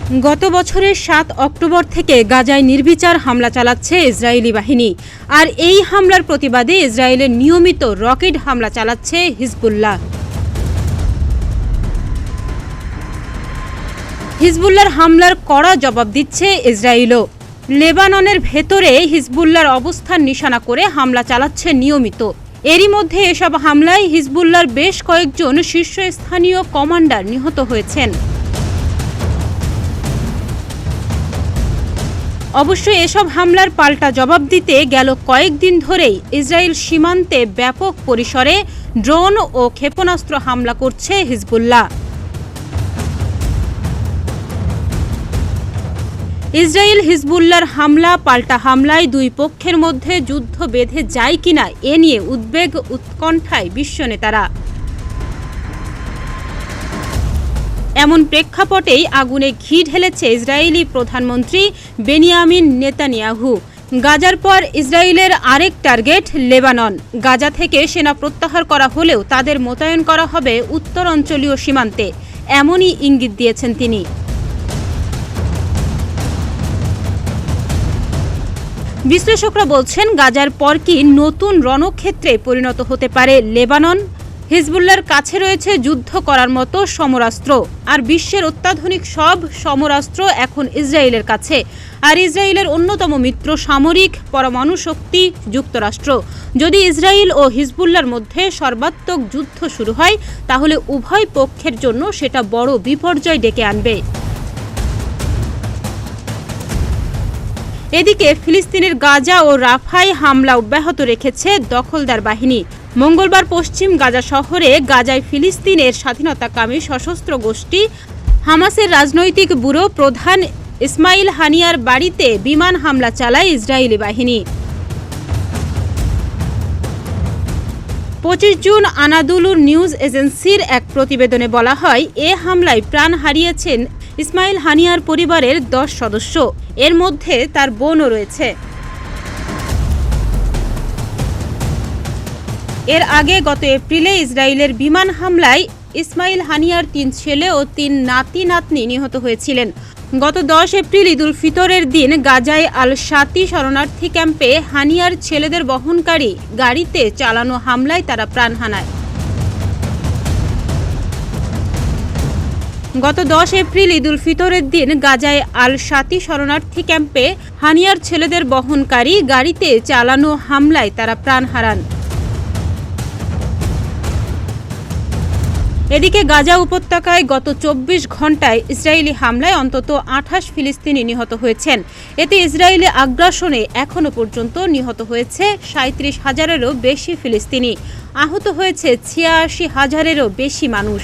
গত বছরের ৭ অক্টোবর থেকে গাজায় নির্বিচার হামলা চালাচ্ছে ইসরায়েলি বাহিনী। আর এই হামলার প্রতিবাদে ইসরায়েলের নিয়মিত রকেট হামলা চালাচ্ছে হিজবুল্লাহ। হিজবুল্লাহর হামলার কড়া জবাব দিচ্ছে ইসরায়েলও। লেবাননের ভেতরে হিজবুল্লাহর অবস্থান নিশানা করে হামলা চালাচ্ছে নিয়মিত। এরই মধ্যে এসব হামলায় হিজবুল্লাহর বেশ কয়েকজন শীর্ষস্থানীয় কমান্ডার নিহত হয়েছেন। অবশ্য এসব হামলার পাল্টা জবাব দিতে গেল কয়েকদিন ধরেই ইসরায়েল সীমান্তে ব্যাপক পরিসরে ড্রোন ও ক্ষেপণাস্ত্র হামলা করছে হিজবুল্লাহ। ইসরায়েল হিজবুল্লাহর হামলা পাল্টা হামলায় দুই পক্ষের মধ্যে যুদ্ধ বেঁধে যায় কিনা এ নিয়ে উদ্বেগ উৎকণ্ঠায় বিশ্ব নেতারা। এমন প্রেক্ষাপটেই আগুনে ঘি ঢেলেছে ইসরায়েলি প্রধানমন্ত্রী বেনিয়ামিন নেতানিয়াহু। গাজার পর ইসরায়েলের আরেক টার্গেট লেবানন। গাজা থেকে সেনা প্রত্যাহার করা হলেও তাদের মোতায়েন করা হবে উত্তর অঞ্চলীয় সীমান্তে, এমনই ইঙ্গিত দিয়েছেন তিনি। বিশ্লেষকরা বলছেন, গাজার পর কি নতুন রণক্ষেত্রে পরিণত হতে পারে লেবানন? হিজবুল্লাহর কাছে রয়েছে যুদ্ধ করার মতো সমরাস্ত্র, আর বিশ্বের অত্যাধুনিক সব সমরাস্ত্র এখন ইসরায়েলের কাছে। আর ইসরায়েলের অন্যতম মিত্র সামরিক পরমাণু শক্তি যুক্তরাষ্ট্র। যদি ইসরায়েল ও হিজবুল্লাহর মধ্যে সর্বাত্মক যুদ্ধ শুরু হয়, তাহলে উভয় পক্ষের জন্য সেটা বড় বিপর্যয় ডেকে আনবে। এদিকে ফিলিস্তিনের গাজা ও রাফায় হামলা অব্যাহত রেখেছে দখলদার বাহিনী। মঙ্গলবার পশ্চিম গাজা শহরে গাজায় ফিলিস্তিনের স্বাধীনতাকামী সশস্ত্র গোষ্ঠী হামাসের রাজনৈতিক ব্যুরো প্রধান ইসমাইল হানিয়ার বাড়িতে বিমান হামলা চালায় ইসরায়েলি বাহিনী। 25 জুন আনাদুলু নিউজ এজেন্সির এক প্রতিবেদনে বলা হয়, এ হামলায় প্রাণ হারিয়েছেন ইসমাইল হানিয়ার পরিবারের 10 সদস্য, এর মধ্যে তার বোনও রয়েছে। এর আগে গত এপ্রিলে ইসরায়েলের বিমান হামলায় ইসমাইল হানিয়ার 3 ছেলে ও 3 নাতি-নাতনি নিহত হয়েছিলেন। গত 10 এপ্রিল ঈদুল ফিতরের দিন গাজায় আল শাতি শরণার্থী ক্যাম্পে হানিয়ার ছেলেদের বহনকারী গাড়িতে চালানো হামলায় তারা প্রাণ হারায়। গত 10 এপ্রিল ঈদুল ফিতরের দিন গাজায় আল শাতি শরণার্থী ক্যাম্পে হানিয়ার ছেলেদের বহনকারী গাড়িতে চালানো হামলায় তারা প্রাণ হারান। এদিকে গাজা উপত্যকায় গত 24 ঘণ্টায় ইসরায়েলি হামলায় অন্তত 28 ফিলিস্তিনি নিহত হয়েছেন। এতে ইসরায়েলি আগ্রাসনে এখনও পর্যন্ত নিহত হয়েছে 37,000-এরও বেশি ফিলিস্তিনি, আহত হয়েছে 86,000-এরও বেশি মানুষ।